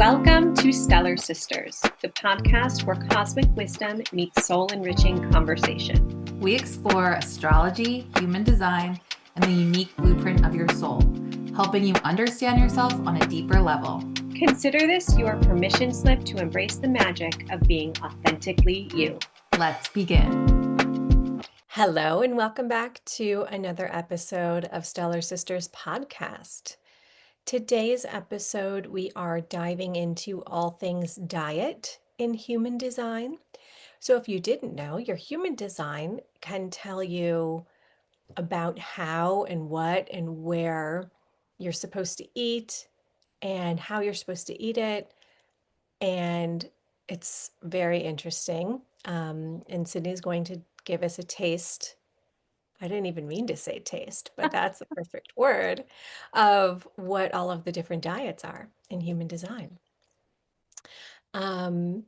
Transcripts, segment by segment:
Welcome to Stellar Sisters, the podcast where cosmic wisdom meets soul-enriching conversation. We explore astrology, human design, and the unique blueprint of your soul, helping you understand yourself on a deeper level. Consider this your permission slip to embrace the magic of being authentically you. Let's begin. Hello, and welcome back to another episode of Stellar Sisters podcast. Today's episode, we are diving into all things diet in human design. So, if you didn't know, your human design can tell you about how and what and where you're supposed to eat and how you're supposed to eat it. And it's very interesting. And Sydney's going to give us a taste. I didn't even mean to say taste, but that's the perfect word of what all of the different diets are in human design. Um,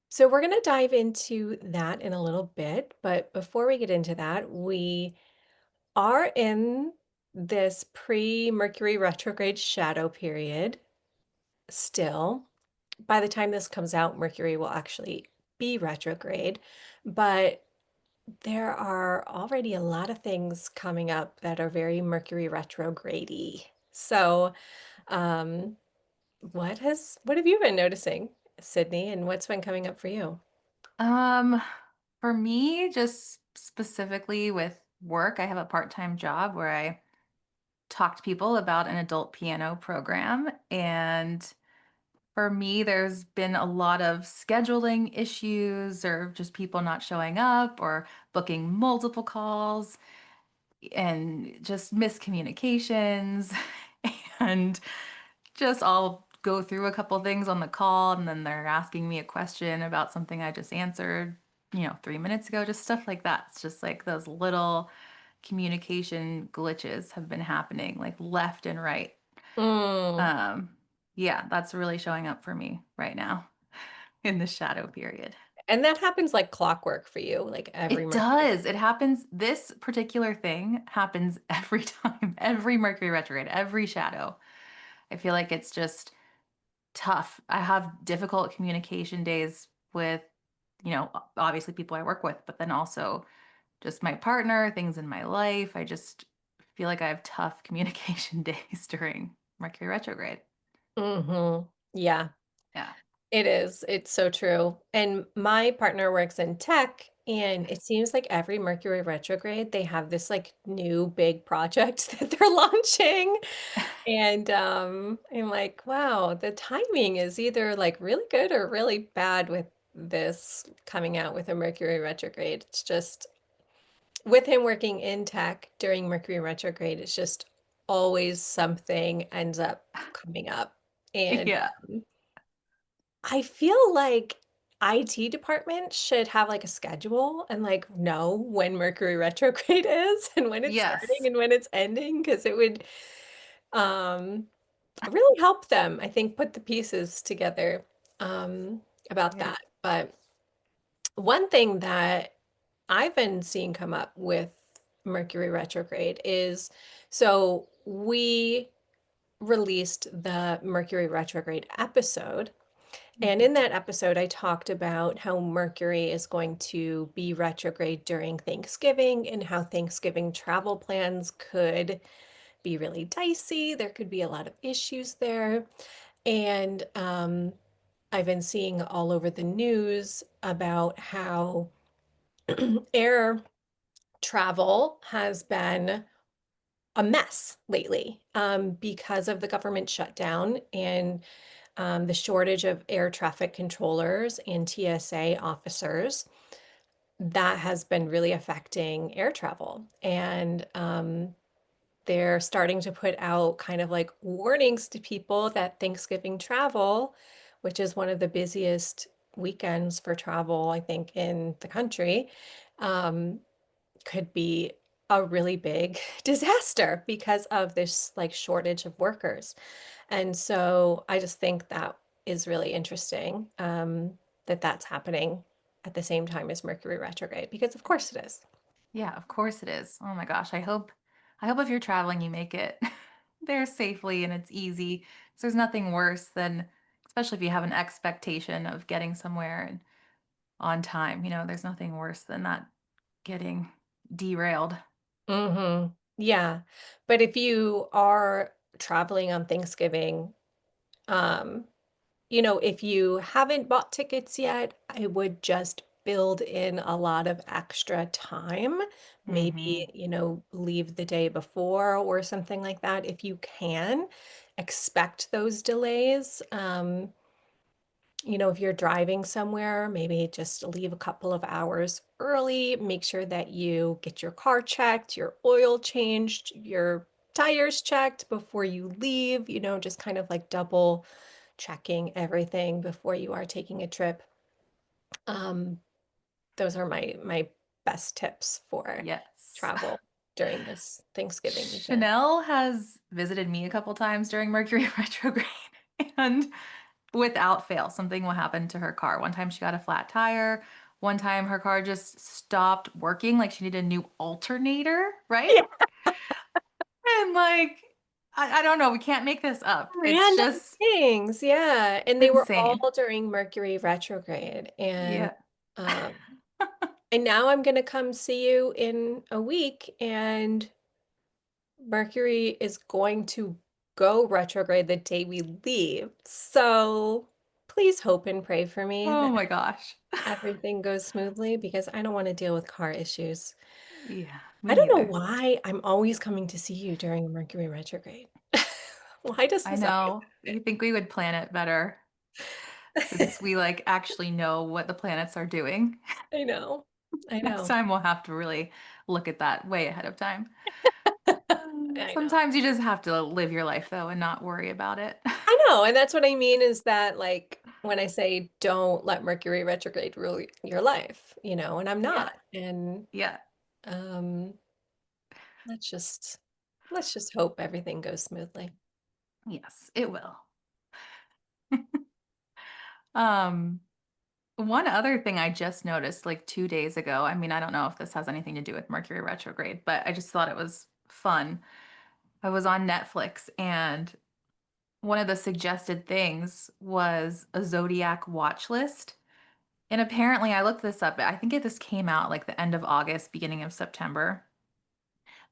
so we're going to dive into that in a little bit, but before we get into that, we are in this pre-Mercury retrograde shadow period still. By the time this comes out, Mercury will actually be retrograde, but there are already a lot of things coming up that are very Mercury retrograde-y. So, um, what have you been noticing, Sydney, and what's been coming up for you? Um, for me, just specifically with work, I have a part-time job where I talk to people about an adult piano program. And for me, there's been a lot of scheduling issues or just people not showing up or booking multiple calls and just miscommunications. And just I'll go through a couple things on the call and then they're asking me a question about something I just answered, 3 minutes ago, just stuff like that. It's just like those little communication glitches have been happening like left and right. Mm. Um, yeah, that's really showing up for me right now in the shadow period. And that happens like clockwork for you, like every It Mercury. does. It happens. This particular thing happens every time, every Mercury retrograde, every shadow. I feel like it's just tough. I have difficult communication days with, obviously people I work with, but then also just my partner, things in my life. I just feel like I have tough communication days during Mercury retrograde. Mm-hmm. Yeah, Yeah. it is. It's so true. And my partner works in tech, and it seems like every Mercury retrograde, they have this like new big project that they're launching. And I'm like, wow, the timing is either like really good or really bad with this coming out with a Mercury retrograde. It's just with him working in tech during Mercury retrograde, it's just always something ends up coming up. And Yeah. I feel like IT department should have like a schedule and like know when Mercury retrograde is and when it's starting Yes. and when it's ending because it would um really help them, I think, put the pieces together about Yeah. that. But one thing that I've been seeing come up with Mercury retrograde is so we released the Mercury retrograde episode. And in that episode, I talked about how Mercury is going to be retrograde during Thanksgiving and how Thanksgiving travel plans could be really dicey. There could be a lot of issues there. And I've been seeing all over the news about how air travel has been a mess lately because of the government shutdown and the shortage of air traffic controllers and TSA officers. That has been really affecting air travel. And they're starting to put out kind of like warnings to people that Thanksgiving travel, which is one of the busiest weekends for travel, I think, in the country, um, could be a really big disaster because of this like shortage of workers. And so I just think that is really interesting that that's happening at the same time as Mercury retrograde, because of course it is. Yeah, of course it is. Oh my gosh. I hope if you're traveling you make it there safely and it's easy. 'Cause there's nothing worse than especially if you have an expectation of getting somewhere and on time. There's nothing worse than that getting derailed. Yeah. But if you are traveling on Thanksgiving, um, if you haven't bought tickets yet, I would just build in a lot of extra time. Mm-hmm. Maybe, leave the day before or something like that if you can. Expect those delays. If you're driving somewhere, maybe just leave a couple of hours early. Make sure that you get your car checked, your oil changed, your tires checked before you leave, just kind of like double checking everything before you are taking a trip. Um, those are my best tips for Yes. travel during this Thanksgiving weekend. Chanel has visited me a couple times during Mercury retrograde, and without fail, something will happen to her car. One time she got a flat tire. One time her car just stopped working, like she needed a new alternator, right? Yeah, And like, I don't know, we can't make this up. It's random just things. Yeah. And they were insane. all during Mercury retrograde. Yeah. Um, and now I'm going to come see you in a week, and Mercury is going to go retrograde the day we leave. So please hope and pray for me Oh that my gosh. everything goes smoothly because I don't want to deal with car issues. Yeah, I me don't know neither. why I'm always coming to see you during Mercury retrograde. Why does I this always know. You think we would plan it better happen? since we like actually know what the planets are doing. I know. I Next know. time we'll have to really look at that way ahead of time. I know. Sometimes you just have to live your life though and not worry about it. I know. And that's what I mean is that, like, when I say don't let Mercury retrograde rule your life, and I'm Yeah. not. And Yeah. um, let's just let's just hope everything goes smoothly. Yes, it will. Um, One other thing I just noticed like 2 days ago, I mean, I don't know if this has anything to do with Mercury retrograde, but I just thought it was fun. I was on Netflix and one of the suggested things was a zodiac watch list. And apparently, I looked this up. I think this came out like the end of August, beginning of September.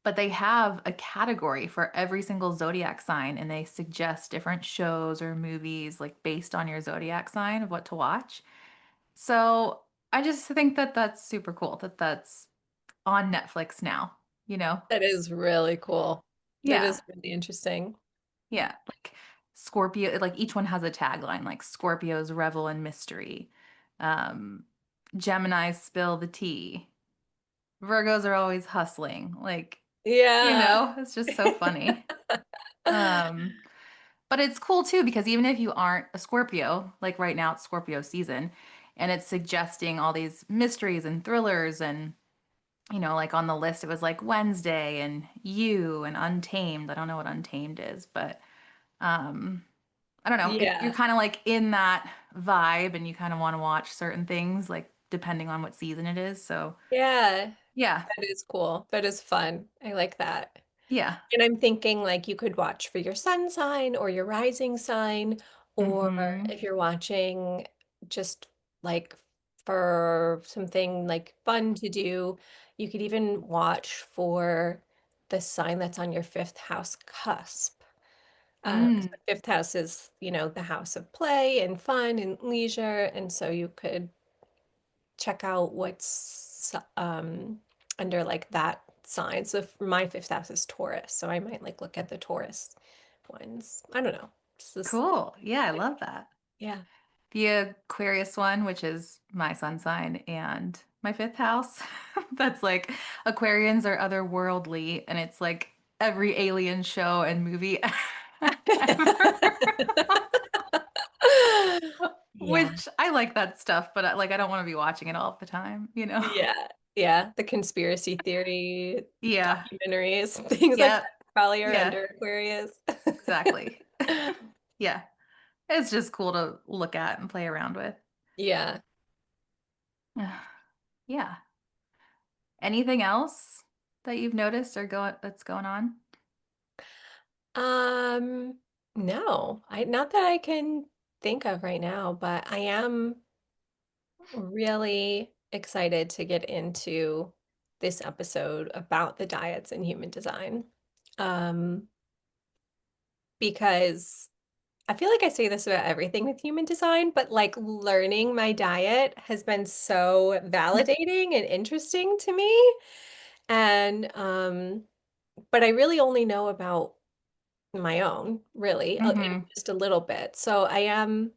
But they have a category for every single zodiac sign, and they suggest different shows or movies like based on your zodiac sign of what to watch. So I just think that that's super cool that that's on Netflix now, you know? That is really cool. That Yeah. is really interesting. Yeah. Like Scorpio, like each one has a tagline like Scorpios revel in mystery. Um, Gemini's spill the tea. Virgos are always hustling. Like, Yeah. it's just so funny. Um, but it's cool too because even if you aren't a Scorpio, like right now it's Scorpio season, and it's suggesting all these mysteries and thrillers and like on the list it was like Wednesday and You and Untamed. I don't know what Untamed is, but um I don't know. You're Yeah. kind of like in that vibe and you kind of want to watch certain things like depending on what season it is. So, Yeah. yeah. That is cool. That is fun. I like that. Yeah. And I'm thinking like you could watch for your sun sign or your rising sign, or Mhm. if you're watching just like for something like fun to do, you could even watch for the sign that's on your fifth house cusp. 'Cause Mm. the fifth house is, the house of play and fun and leisure. And so you could check out what's under like that sign. So my fifth house is Taurus, so I might like look at the Taurus ones. I don't know. It's just Cool. Yeah, I love that. yeah. The Aquarius one, which is my sun sign and my fifth house, that's like Aquarians are otherworldly, and it's like every alien show and movie ever. Yeah. Which I like that stuff, but like I don't want to be watching it all the time? Yeah. Yeah. The conspiracy theory Yeah. documentaries, things like Yep. that probably are Yeah. under Aquarius. Exactly. Yeah. It's just cool to look at and play around with. Yeah. Yeah. Anything else that you've noticed or that's going on? Um, no, I not that I can think of right now, but I am really excited to get into this episode about the diets in human design. Um, because I feel like I say this about everything with human design, but like learning my diet has been so validating and interesting to me. And but I really only know about my own, really, Hmm. just a little bit. So I am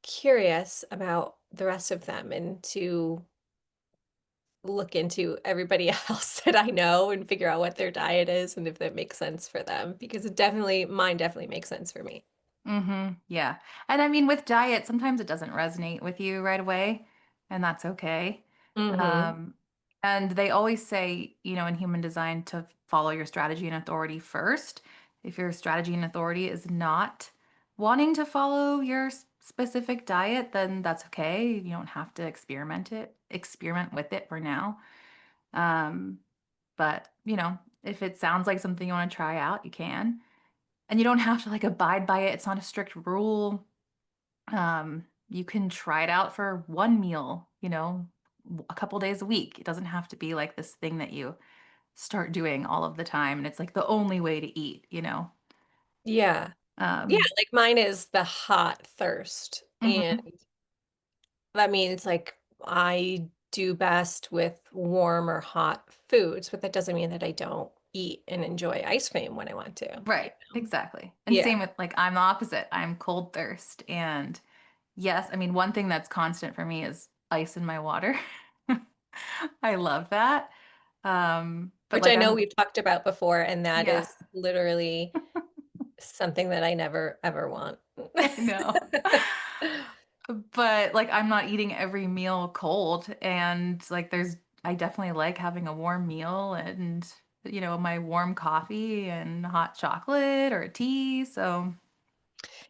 curious about the rest of them and to look into everybody else that I know and figure out what their diet is and if that makes sense for them because mine definitely makes sense for me. Yeah. And I mean, with diet, sometimes it doesn't resonate with you right away, and that's okay. Hmm. Um, and they always say, in human design to follow your strategy and authority first. If your strategy and authority is not wanting to follow your specific diet, then that's okay. You don't have to experiment with it for now. Um, but, if it sounds like something you want to try out, you can. And you don't have to like abide by it. It's not a strict rule. You can try it out for one meal, a couple days a week. It doesn't have to be like this thing that you start doing all of the time and it's like the only way to eat. Yeah. Yeah, Um, like mine is the hot thirst. And mhm. that means like I do best with warm or hot foods, but that doesn't mean that I don't eat and enjoy ice cream when I want to. Right, exactly. And Yeah. same with like I'm the opposite. I'm cold thirst. And yes, I mean one thing that's constant for me is ice in my water. I love that. But Which like I know I'm we've talked about before, and that yeah, is literally something that I never ever want. I know. But like I'm not eating every meal cold and like I definitely like having a warm meal and my warm coffee and hot chocolate or tea. So,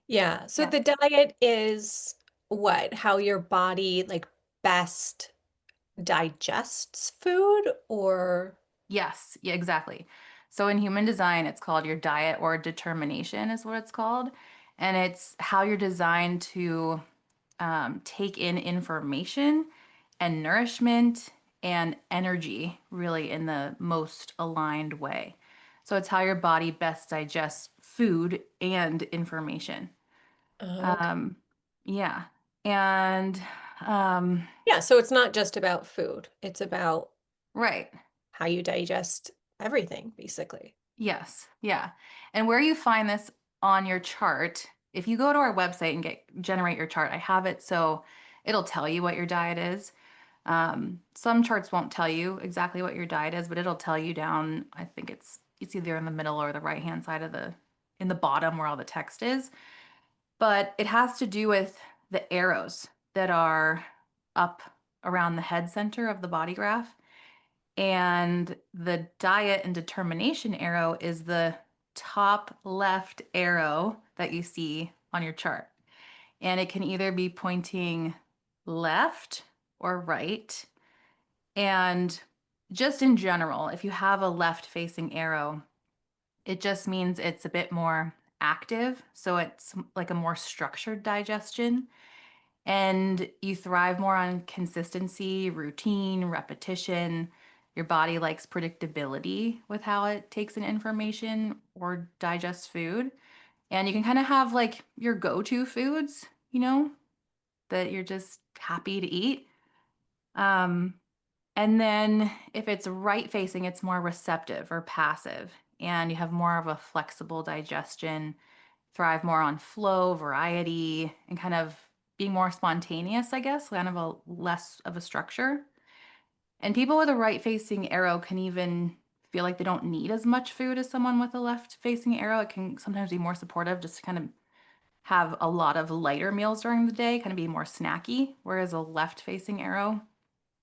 Yeah. So yeah. the diet is what? How your body like best digests food or Yes, yeah, exactly. So in human design, it's called your diet or determination is what it's called. And it's how you're designed to take in information and nourishment and energy really in the most aligned way. So it's how your body best digests food and information. okay. Um, yeah. And um, Yeah, so it's not just about food. It's about right. how you digest everything, basically. Yes. Yeah. And where you find this on your chart, if you go to our website and generate your chart, I have it so it'll tell you what your diet is. Some charts won't tell you exactly what your diet is, but it'll tell you down, I think it's either in the middle or the right-hand side in the bottom where all the text is. But it has to do with the arrows that are up around the head center of the body graph. And the diet and determination arrow is the top left arrow that you see on your chart. And it can either be pointing left or right. And just in general, if you have a left facing arrow, it just means it's a bit more active. So it's like a more structured digestion. And you thrive more on consistency, routine, repetition. Your body likes predictability with how it takes in information or digests food. And you can kind of have like your go to foods, that you're just happy to eat. Um, and then if it's right facing, it's more receptive or passive, and you have more of a flexible digestion, thrive more on flow, variety, and kind of being more spontaneous, I guess, kind of a less of a structure. And people with a right facing arrow can even feel like they don't need as much food as someone with a left facing arrow. It can sometimes be more supportive just to kind of have a lot of lighter meals during the day, kind of be more snacky, whereas a left facing arrow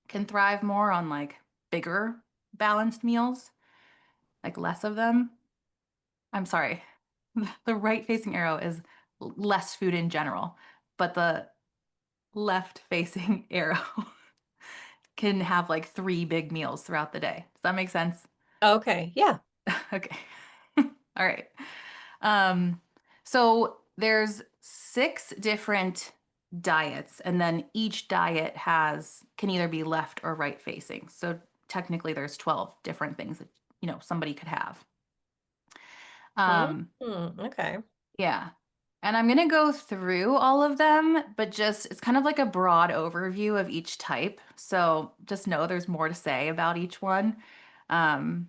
can thrive more on like bigger balanced meals, like less of them. I'm sorry. The right facing arrow is less food in general, but the left facing arrow can have like three big meals throughout the day. Does that make sense? Okay, yeah. Okay. All right. Um, so there's 6 different diets, and then each diet can either be left or right facing. So technically there's 12 different things that, somebody could have. Um, Okay. yeah. And I'm going to go through all of them, but just it's kind of like a broad overview of each type. So just know there's more to say about each one. Um,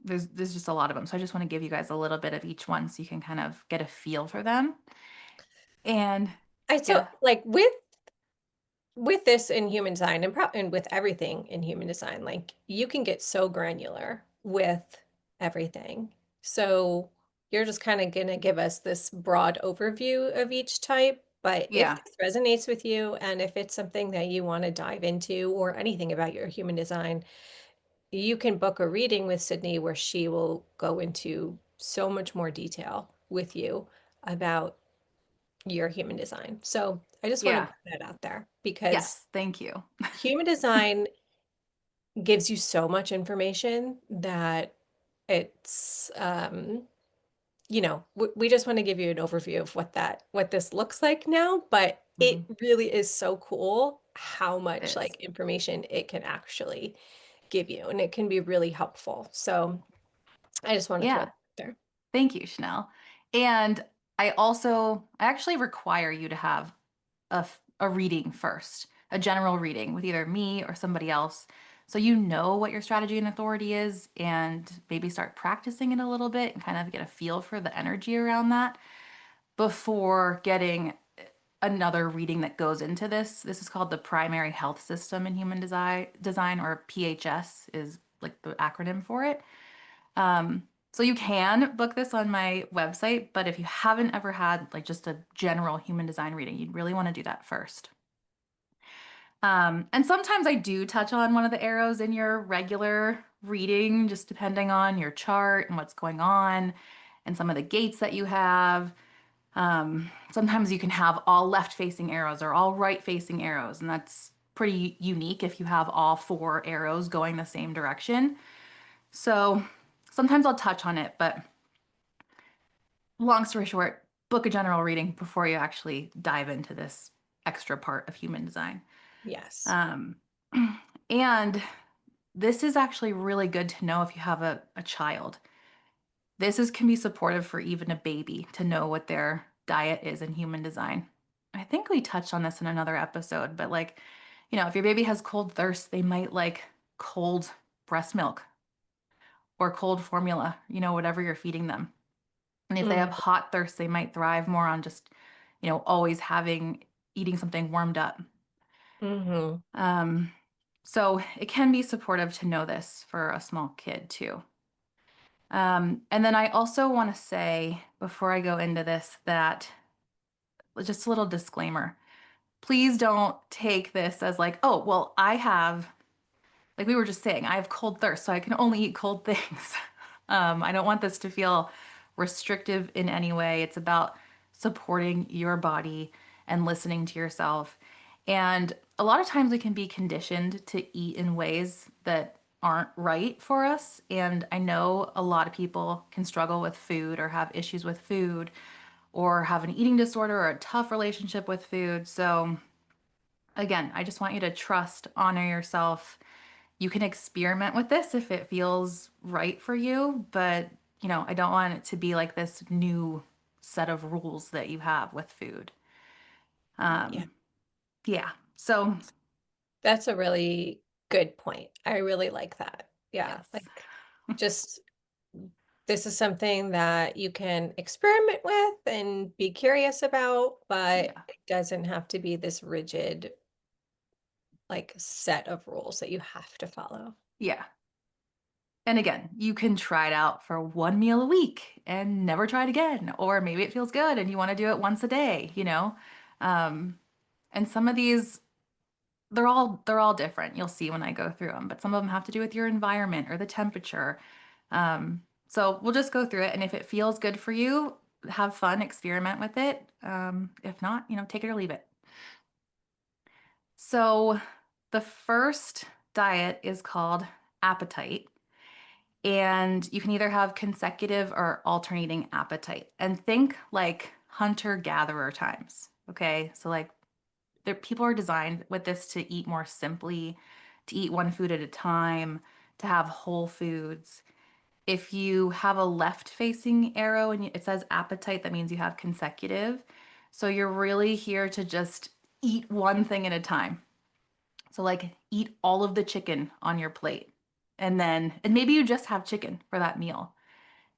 there's just a lot of them. So I just want to give you guys a little bit of each one so you can kind of get a feel for them. And I so yeah, like with this in human design and with everything in human design, like you can get so granular with everything. So you're just kind of gonna give us this broad overview of each type. But if yeah, this resonates with you and if it's something that you want to dive into or anything about your human design, you can book a reading with Sydney where she will go into so much more detail with you about your human design. So I just want to yeah. put that out there because Yes, thank you. human design gives you so much information that it's we just want to give you an overview of what this looks like now, but it Mhm. really is so cool how It much is. like information it can actually give you, and it can be really helpful. So I just want to throw Yeah. that out there. Thank you, Chanel. And I actually require you to have a reading first, a general reading with either me or somebody else. So you know what your strategy and authority is and maybe start practicing it a little bit and kind of get a feel for the energy around that before getting another reading that goes into this. This is called the Primary Health System in Human Design, or PHS is like the acronym for it. So you can book this on my website, but if you haven't ever had like just a general human design reading, you'd really want to do that first. And sometimes I do touch on one of the arrows in your regular reading, just depending on your chart and what's going on and some of the gates that you have. Sometimes you can have all left facing arrows or all right facing arrows, and that's pretty unique if you have all 4 arrows going the same direction. So sometimes I'll touch on it, but long story short, book a general reading before you actually dive into this extra part of human design. Yes. Um, and this is actually really good to know if you have a child. Can be supportive for even a baby to know what their diet is in human design. I think we touched on this in another episode, but like, if your baby has cold thirst, they might like cold breast milk or cold formula, whatever you're feeding them. And if they have hot thirst, they might thrive more on just, always eating something warmed up. Mm-hmm. Um, so it can be supportive to know this for a small kid too. And then I also want to say before I go into this that just a little disclaimer. Please don't take this as like, oh, well, like we were just saying, I have cold thirst, so I can only eat cold things. I don't want this to feel restrictive in any way. It's about supporting your body and listening to yourself. And a lot of times we can be conditioned to eat in ways that aren't right for us. And I know a lot of people can struggle with food or have issues with food or have an eating disorder or a tough relationship with food. So, again, I just want you to trust, honor yourself. You can experiment with this if it feels right for you, but I don't want it to be like this new set of rules that you have with food. Yeah. Um, yeah. So, That's a really good point. I really like that. Yeah. yes. Like just this is something that you can experiment with and be curious about, but Yeah. it doesn't have to be this rigid like set of rules that you have to follow. Yeah. And again, you can try it out for one meal a week and never try it again. Or maybe it feels good and you want to do it once a day. And some of these they're all different. You'll see when I go through them, but some of them have to do with your environment or the temperature. So we'll just go through it, and if it feels good for you, have fun, experiment with it. If not, take it or leave it. So the first diet is called appetite, and you can either have consecutive or alternating appetite. And think like hunter-gatherer times. Okay. So like people are designed with this to eat more simply, to eat one food at a time, to have whole foods. If you have a left-facing arrow and it says appetite, that means you have consecutive. So you're really here to just eat one thing at a time. So like eat all of the chicken on your plate. And maybe you just have chicken for that meal,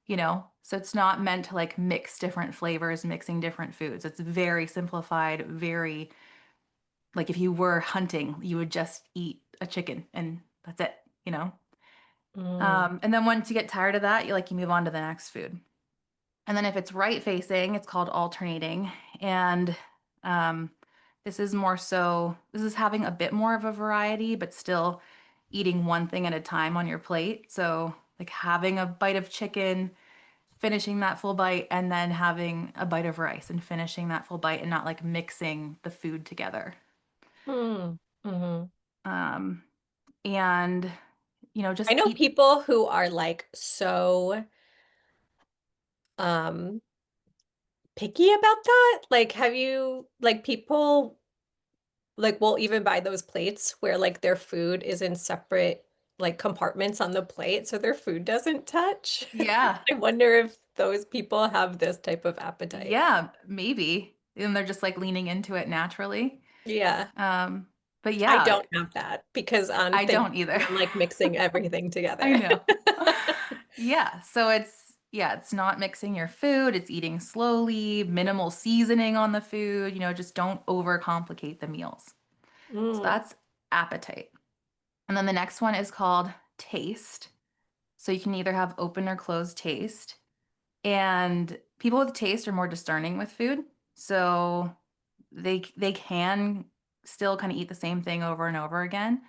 you know? So it's not meant to like mix different flavors, mixing different foods. It's very simplified, very like if you were hunting, you would just eat a chicken and that's it, you know? Mm. And then once you get tired of that, you move on to the next food. And then if it's right facing, it's called alternating. And um, this is having a bit more of a variety, but still eating one thing at a time on your plate. So like having a bite of chicken, finishing that full bite, and then having a bite of rice and finishing that full bite and not like mixing the food together. Mm. Hmm. Um, and I just know eat. people who are like so um picky about that. Like, have you like people like will even buy those plates where like their food is in separate like compartments on the plate so their food doesn't touch? Yeah. I wonder if those people have this type of appetite. Yeah, maybe. And they're just like leaning into it naturally. Yeah. Um, but I yeah, don't have that because on I don't Thanksgiving either. I'm like mixing everything I together. know. Yeah, so it's not mixing your food, it's eating slowly, minimal seasoning on the food, just don't overcomplicate the meals. So Mm. that's appetite. And then the next one is called taste. So you can either have open or closed taste. And people with taste are more discerning with food. So they can still kind of eat the same thing over and over again.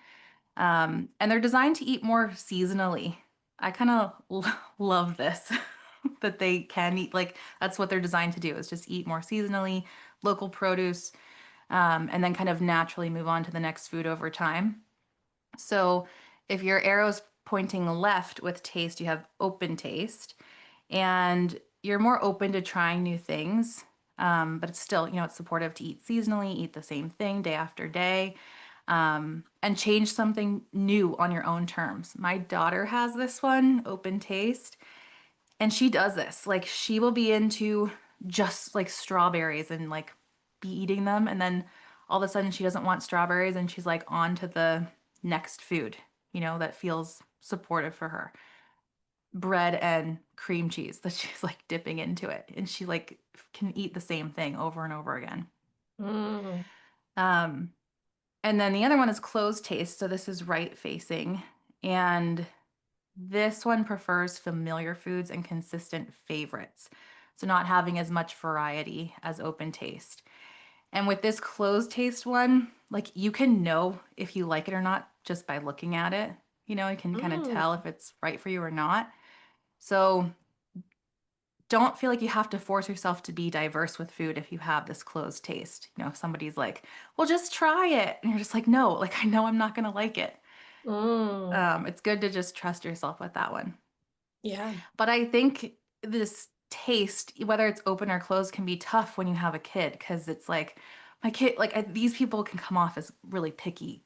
And they're designed to eat more seasonally. I kind of love this that they can eat like that's what they're designed to do is just eat more seasonally, local produce, and then kind of naturally move on to the next food over time. So if your arrow's pointing left with taste, you have open taste, and you're more open to trying new things. But it's still, it's supportive to eat seasonally, eat the same thing day after day, and change something new on your own terms. My daughter has this one, open taste, and she does this. Like she will be into just like strawberries and like be eating them, and then all of a sudden she doesn't want strawberries, and she's like on to the next food, that feels supportive for her. Bread and cream cheese that she's like dipping into it, and she like can eat the same thing over and over again. Mm. Um, and then the other one is closed taste. So this is right facing. And this one prefers familiar foods and consistent favorites. So not having as much variety as open taste. And with this closed taste one, like you can know if you like it or not just by looking at it. You can kind of Mm. tell if it's right for you or not. So don't feel like you have to force yourself to be diverse with food if you have this closed taste. If somebody's like, well, just try it. And you're just like, no, like I know I'm not going to like it. Mm. It's good to just trust yourself with that one. Yeah. But I think this taste, whether it's open or closed, can be tough when you have a kid because it's like, my kid, like these people can come off as really picky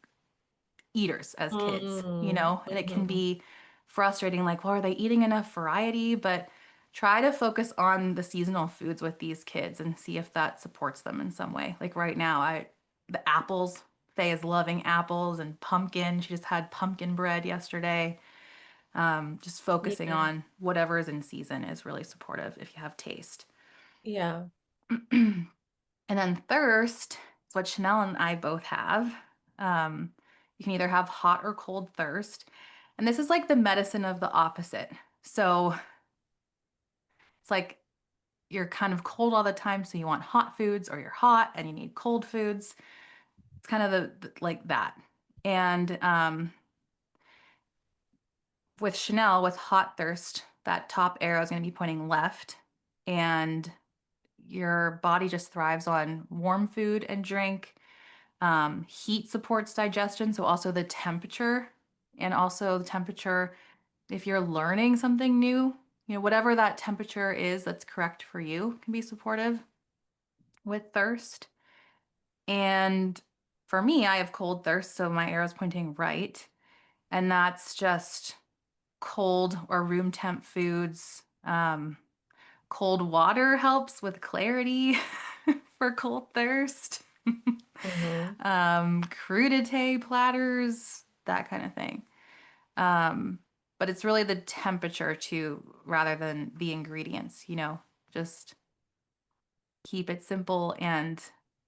eaters as kids, Mm. and it can Mhm. be frustrating. Like, well, are they eating enough variety? But try to focus on the seasonal foods with these kids and see if that supports them in some way. Like right now, the apples, Faye is loving apples and pumpkin. She just had pumpkin bread yesterday. Just focusing Yeah. on whatever is in season is really supportive if you have taste. Yeah. And then thirst is what Chanel and I both have. Um, you can either have hot or cold thirst. And this is like the medicine of the opposite. So it's like you're kind of cold all the time, so you want hot foods, or you're hot and you need cold foods. It's kind of like that. And with Chanel, with hot thirst, that top arrow is going to be pointing left. And your body just thrives on warm food and drink. Heat supports digestion, so also the temperature, and also the temperature if you're learning something new, whatever that temperature is that's correct for you can be supportive. with thirst. And for me, I have cold thirst, so my arrow's pointing right. And that's just cold or room temp foods. Cold water helps with clarity for cold thirst. Hmm. Crudité platters, that kind of thing. Um, but it's really the temperature too, rather than the ingredients, just keep it simple. And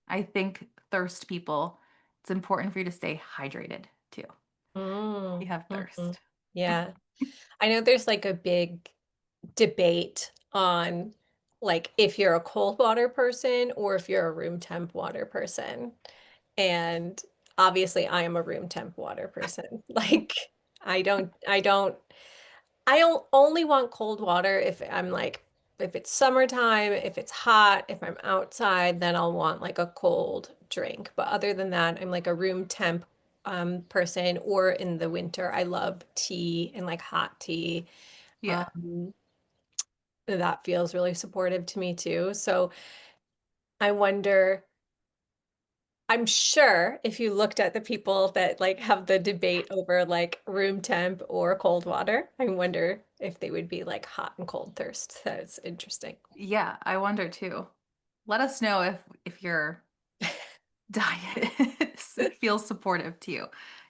I think thirst people, it's important for you to stay hydrated too. If you Mm, have hmm. thirst. Yeah. I know there's like a big debate on like if you're a cold water person or if you're a room temp water person. And obviously I am a room temp water person. Like I don't only want cold water if I'm like if it's summertime, if it's hot, if I'm outside, then I'll want like a cold drink. But other than that, I'm like a room temp person, or in the winter, I love tea and like hot tea. Yeah. Um, that feels really supportive to me too. So I wonder, I'm sure if you looked at the people that like have the debate over like room temp or cold water, I wonder if they would be like hot and cold thirst. That's interesting. Yeah, I wonder too. Let us know if your diet feels supportive to you,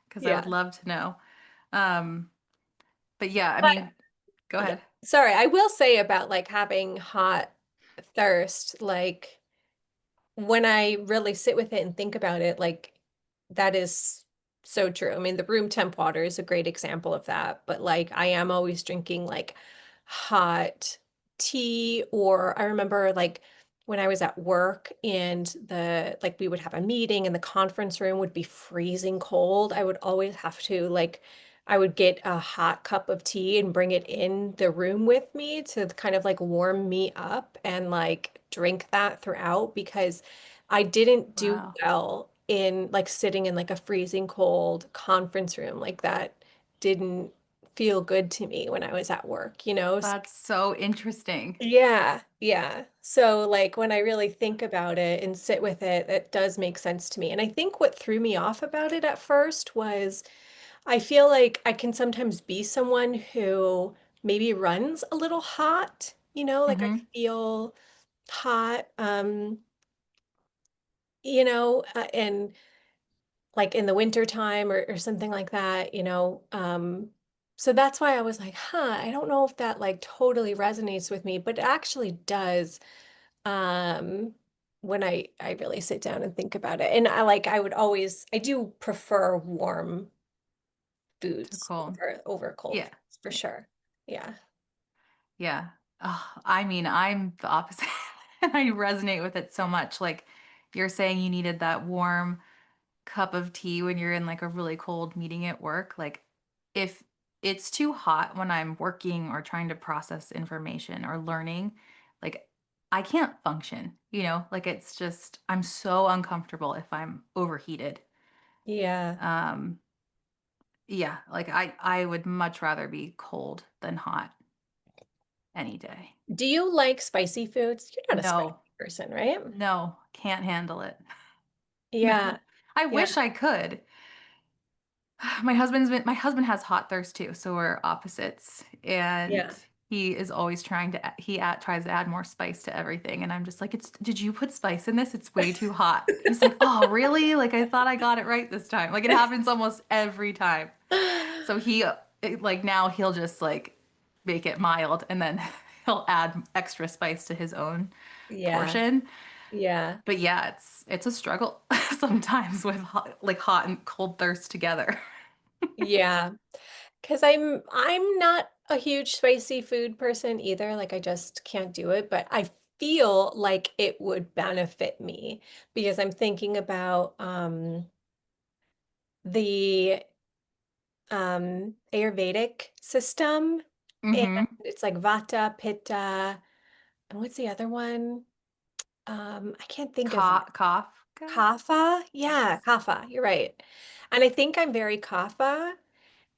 because I would Yeah. love to know. Um, but yeah, I But mean, go yeah, ahead. sorry, I will say about like having hot thirst, like when I really sit with it and think about it, like that is so true. I mean, the room temp water is a great example of that, but like I am always drinking like hot tea, or I remember like when I was at work and the like we would have a meeting and the conference room would be freezing cold. I would always have to like I would get a hot cup of tea and bring it in the room with me to kind of like warm me up and like drink that throughout because I didn't do Wow. well in like sitting in like a freezing cold conference room like that didn't feel good to me when I was at work, you know? That's so interesting. Yeah, yeah. So like when I really think about it and sit with it, it does make sense to me. And I think what threw me off about it at first was I feel like I can sometimes be someone who maybe runs a little hot, like I Hmm. feel hot, and like in the winter time or something like that, so that's why I was like, I don't know if that like totally resonates with me, but it actually does um when I really sit down and think about it. And I do prefer warm Too foods cold. over cold Yeah. foods for sure. Yeah. Yeah. Oh, I mean, I'm the opposite. And I resonate with it so much. Like you're saying you needed that warm cup of tea when you're in like a really cold meeting at work. Like if it's too hot when I'm working or trying to process information or learning, like I can't function, like it's just I'm so uncomfortable if I'm overheated. Yeah. Um yeah, like I would much rather be cold than hot any day. Do you like spicy foods? You're not a spicy No. person, right? No, can't handle it. Yeah. No. I Yeah. wish I could. My husband has hot thirst too, so we're opposites. And Yeah. he is always tries to add more spice to everything, and I'm just like, "It's did you put spice in this? It's way too hot." He's like, "Oh, really? Like I thought I got it right this time." Like it happens almost every time. So like now he'll just like make it mild and then he'll add extra spice to his own Yeah. portion. Yeah. But yeah, it's a struggle sometimes with hot and cold thirst together. Yeah. Because I'm not a huge spicy food person either. Like I just can't do it, but I feel like it would benefit me because I'm thinking about the Ayurvedic system, and Mm-hmm. it's like Vata, Pitta, and what's the other one? I can't think of it. Kafka? Kapha? Yeah, Yes. Kapha. You're right. And I think I'm very Kapha.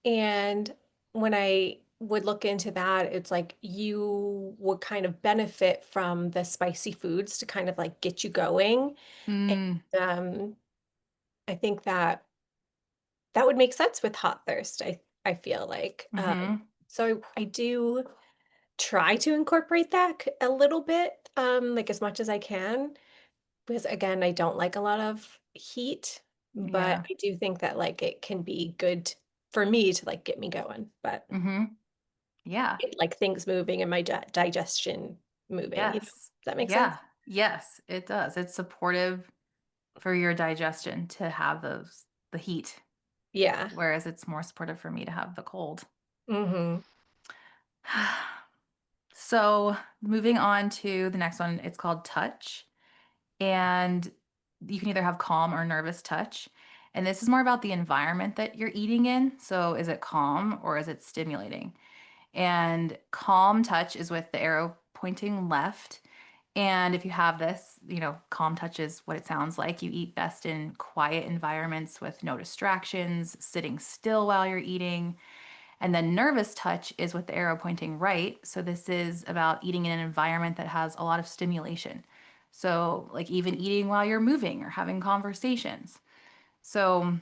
And when I would look into that, it's like you would kind of benefit from the spicy foods to kind of like get you going. Mm, And I think that that would make sense with hot thirst, I feel like. mm-hmm. So I do try to incorporate that a little bit, like as much as I can, because again, I don't like a lot of heat, but Yeah. I do think that like it can be good for me to like get me going, but Mm-hmm. Yeah. get, like things moving and my digestion moving, you know. Yes. Does that make sense? Yeah. Yes, it does. It's supportive for your digestion to have the heat, Yeah. whereas it's more supportive for me to have the cold. Mm-hmm. So, moving on to the next one, it's called touch. And you can either have calm or nervous touch. And this is more about the environment that you're eating in. So, is it calm or is it stimulating? And calm touch is with the arrow pointing left. And if you have this, calm touch is what it sounds like. You eat best in quiet environments with no distractions, sitting still while you're eating. And then nervous touch is with the arrow pointing right. So this is about eating in an environment that has a lot of stimulation. So, like even eating while you're moving or having conversations. So,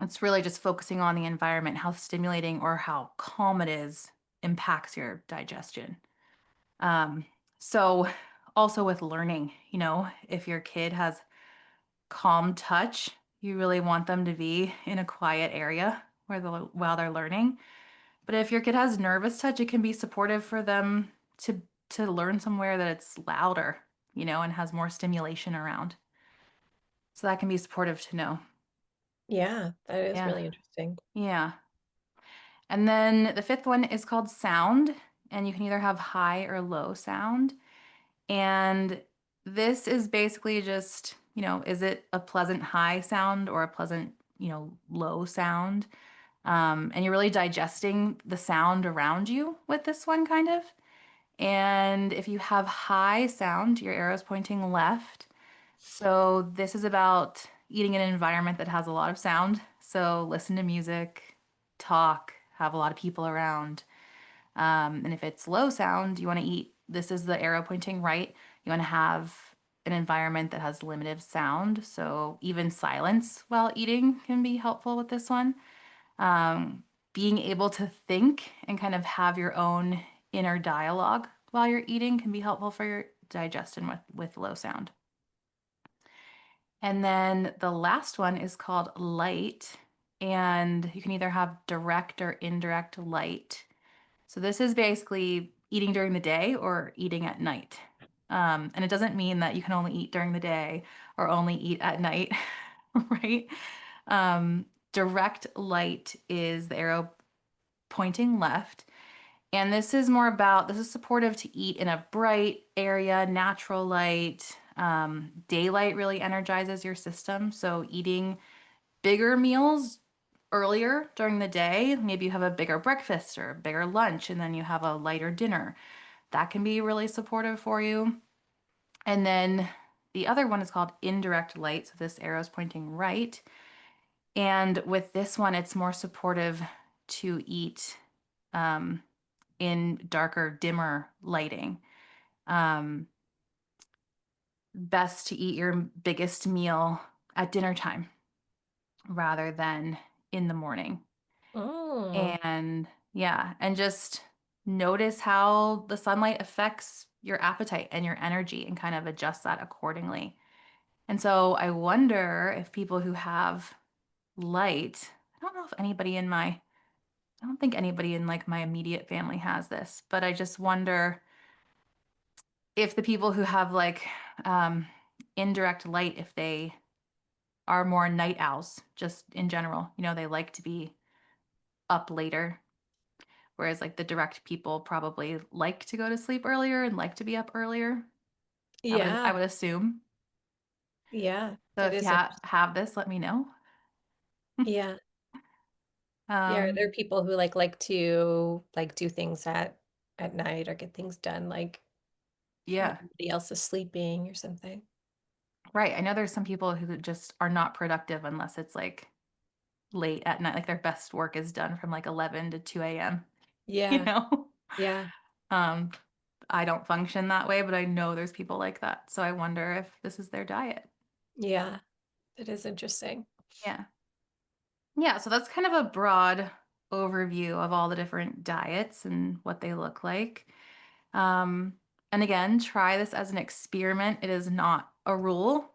it's really just focusing on the environment, how stimulating or how calm it is impacts your digestion. Um, so, also with learning, if your kid has calm touch, you really want them to be in a quiet area while they're learning. But if your kid has nervous touch, it can be supportive for them to to learn somewhere that it's louder, and has more stimulation around. So that can be supportive to know. Yeah, that is Yeah. really interesting. Yeah. And then the fifth one is called sound, and you can either have high or low sound. And this is basically just, is it a pleasant high sound or a pleasant, low sound? And you're really digesting the sound around you with this one, kind of. And if you have high sound, your arrow's pointing left. So this is about eating in an environment that has a lot of sound. So listen to music, talk, have a lot of people around. And if it's low sound, you want to eat, this is the arrow pointing right. You want to have an environment that has limited sound. So even silence while eating can be helpful with this one. Um, Being able to think and kind of have your own inner dialogue while you're eating can be helpful for your digestion with low sound. And then the last one is called light, and you can either have direct or indirect light. So this is basically eating during the day or eating at night. And it doesn't mean that you can only eat during the day or only eat at night, right? Direct light is the arrow pointing left. And this is supportive to eat in a bright area, natural light. Daylight really energizes your system. So eating bigger meals earlier during the day, maybe you have a bigger breakfast or a bigger lunch, and then you have a lighter dinner. That can be really supportive for you. And then the other one is called indirect light. So this arrow is pointing right. And with this one, it's more supportive to eat um, in darker, dimmer lighting. Um, Best to eat your biggest meal at dinner time rather than in the morning. Oh, And yeah, and just notice how the sunlight affects your appetite and your energy and kind of adjust that accordingly. And so I wonder if people who have light, I don't know if anybody in my, I don't think anybody in like my immediate family has this, but I just wonder if the people who have like um, indirect light, if they are more night owls, just in general, they like to be up later. Whereas like the direct people probably like to go to sleep earlier and like to be up earlier. I yeah, would assume. yeah, So that if you is have this, let me know. yeah. Yeah, are Um, there people who like to like do things at night or get things done like when yeah, everybody else is sleeping or something? right. I know there's some people who just are not productive unless it's like late at night, like their best work is done from like 11 to 2 a.m. you Yeah. know? Yeah. Um, I don't function that way, but I know there's people like that. So I wonder if this is their diet. Yeah. It is interesting. Yeah. Yeah, so that's kind of a broad overview of all the different diets and what they look like. Um, and again, try this as an experiment. It is not a rule.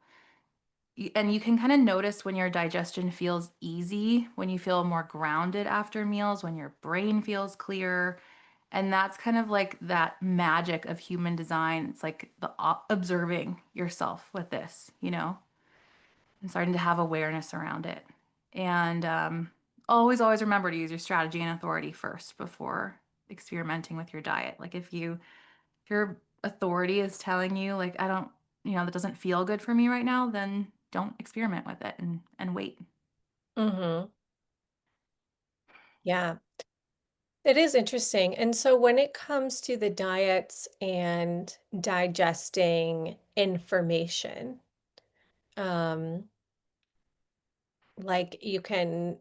And you can kind of notice when your digestion feels easy, when you feel more grounded after meals, when your brain feels clear. And that's kind of like that magic of human design. It's like the observing yourself with this, and starting to have awareness around it. And always remember to use your strategy and authority first before experimenting with your diet. Like if your authority is telling you, like, I don't, that doesn't feel good for me right now, then don't experiment with it and wait. Hmm. Yeah. It is interesting. And so when it comes to the diets and digesting information, um, like you can,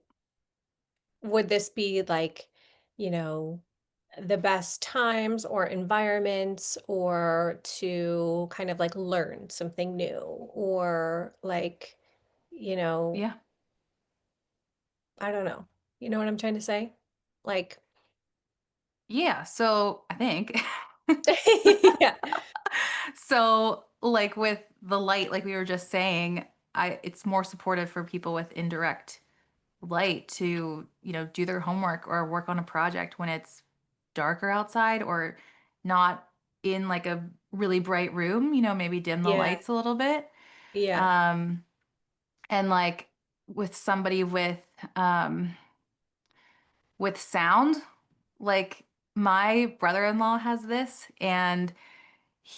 would this be like, you know, the best times or environments or to kind of like learn something new or like, you know, Yeah. I don't know. You know what I'm trying to say? Like, Yeah. So I think yeah. so like with the light, like we were just saying, it's more supportive for people with indirect light to, do their homework or work on a project when it's darker outside or not in like a really bright room, maybe dim the Yeah. lights a little bit. Yeah. Um, and like with somebody um, with sound, like my brother-in-law has this, and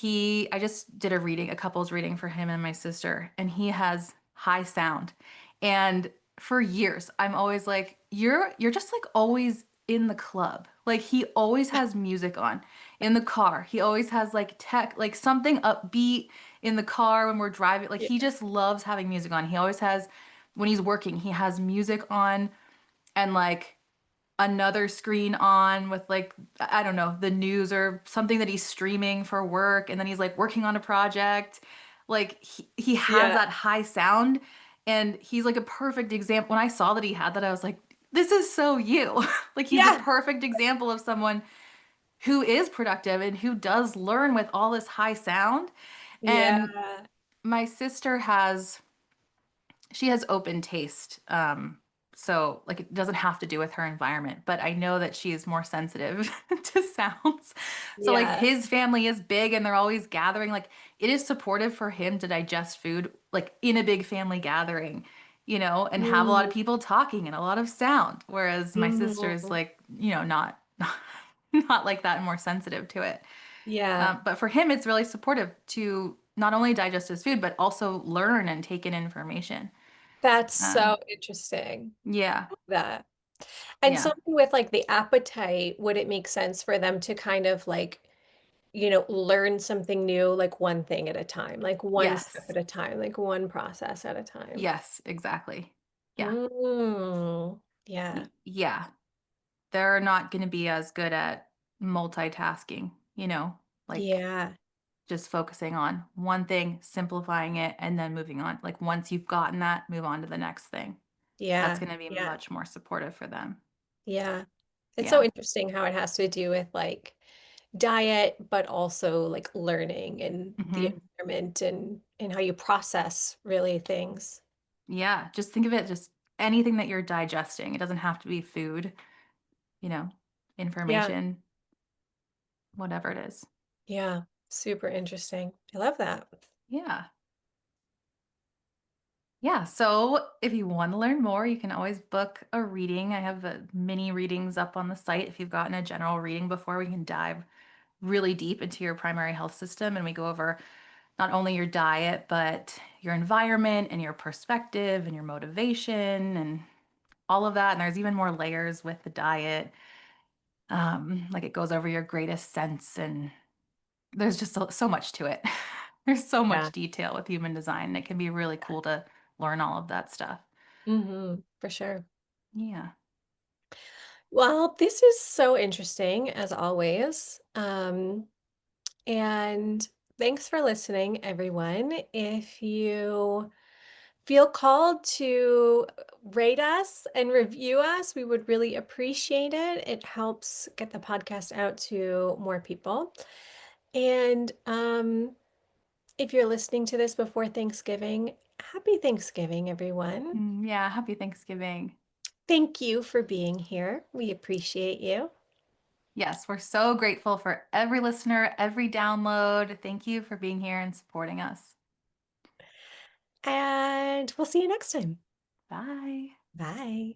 I just did a couples reading for him and my sister, and he has high sound. And for years, I'm always like, you're just like always in the club. Like he always has music on in the car. He always has like tech, like something upbeat in the car when we're driving. Like Yeah. he just loves having music on. He always has, when he's working, he has music on and like another screen on with like I don't know, the news or something that he's streaming for work, and then he's like working on a project. Like he has Yeah. that high sound, and he's like a perfect example. When I saw that he had that, I was like, this is so you. Like he's a Yeah. perfect example of someone who is productive and who does learn with all this high sound. Yeah. And my sister she has open taste. So like it doesn't have to do with her environment, but I know that she is more sensitive to sounds. So like Yeah. his family is big and they're always gathering. Like it is supportive for him to digest food like in a big family gathering, and have a lot of Mm, people talking and a lot of sound. Whereas my sister is mhm. like, not not like that and more sensitive to it. Yeah. But for him, it's really supportive to not only digest his food, but also learn and take in information. That's Um, so interesting. yeah, That. And yeah, something with like the appetite, would it make sense for them to kind of like, learn something new, like one thing at a time, like one step yes, at a time, like one process at a time? yes, exactly. Yeah, Mm, yeah. yeah. They're not going to be as good at multitasking, like Yeah. just focusing on one thing, simplifying it, and then moving on. Like once you've gotten that, move on to the next thing. That's Yeah. going to be Yeah. much more supportive for them. Yeah. It's so Yeah. interesting how it has to do with like diet, but also like learning and the Hmm. environment and how you process really things. Yeah. Just think of it just anything that you're digesting. It doesn't have to be food, you know, Yeah. information, whatever it is. Yeah. Super interesting. I love that. Yeah. Yeah, so if you want to learn more, you can always book a reading. I have mini readings up on the site. If you've gotten a general reading before, we can dive really deep into your primary health system and we go over not only your diet, but your environment and your perspective and your motivation and all of that. And there's even more layers with the diet. Like it goes over your greatest sense, and there's just so much to it. There's so Yeah. much detail with human design. And it can be really cool to learn all of that stuff. For sure. Yeah. Well, this is so interesting as always. And thanks for listening, everyone. If you feel called to rate us and review us, we would really appreciate it. It helps get the podcast out to more people. And if you're listening to this before Thanksgiving, happy Thanksgiving, everyone. Yeah, happy Thanksgiving. Thank you for being here. We appreciate you. Yes, we're so grateful for every listener, every download. Thank you for being here and supporting us. And we'll see you next time. Bye. Bye.